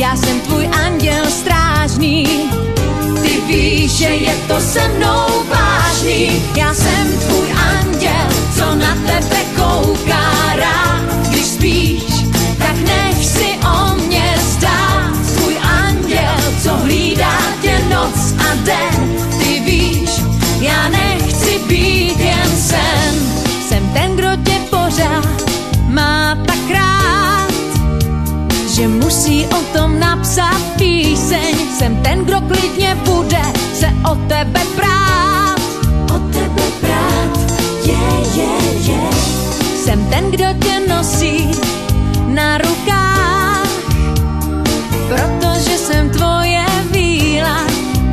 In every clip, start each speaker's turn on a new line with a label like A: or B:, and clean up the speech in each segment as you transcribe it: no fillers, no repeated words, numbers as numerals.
A: já jsem tvůj anděl strážný. Ty víš, že je to se mnou vážný. Já jsem tvůj anděl, co na tebe kouká rád. Když spíš, tak nech si o mě zdát. Tvůj anděl, co hlídá tě noc a den. Ty víš, já nechci být jen sen. Jsem ten, kdo tě pořád má tak rád, že musí o tom napsat píseň. Jsem ten, kdo klidně bude se o tebe prát. O tebe prát, Jsem ten, kdo tě nosí na rukách, protože jsem tvoje víla.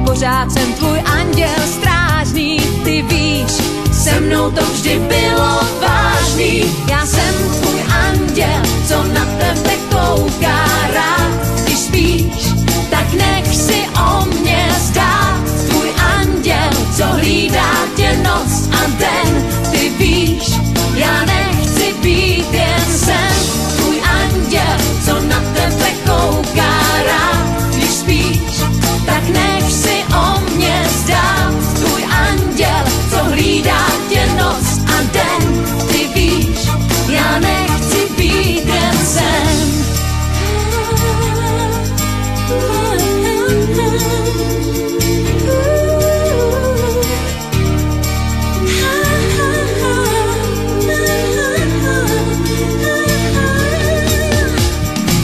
A: Pořád jsem tvůj anděl strážný. Ty víš, se mnou to vždy bylo vážný. Já jsem tvůj anděl, co na tebe kouká rád. Když spíš, tak nech si o mě zdát. Tvůj anděl, co hlídá tě noc a den. Ty víš, já nechci být jen sen. Tvůj anděl, co na tebe kouká rád. Když spíš, tak nech si o mě zdát. Tvůj anděl, co hlídá tě noc a den. Ty víš, já nechci být jen sen.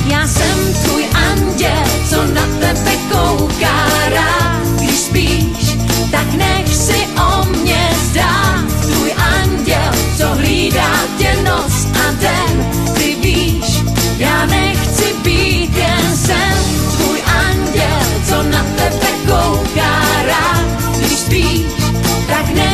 A: Já jsem tvůj anděl, co na tebe kouká rád. Když spíš, tak nech si o mě zdát. Tvůj anděl, co hlídá tě noc a den. Ty víš, já nechci být jen sen. Tvůj anděl, co na tebe kouká rád. Když spíš, tak nech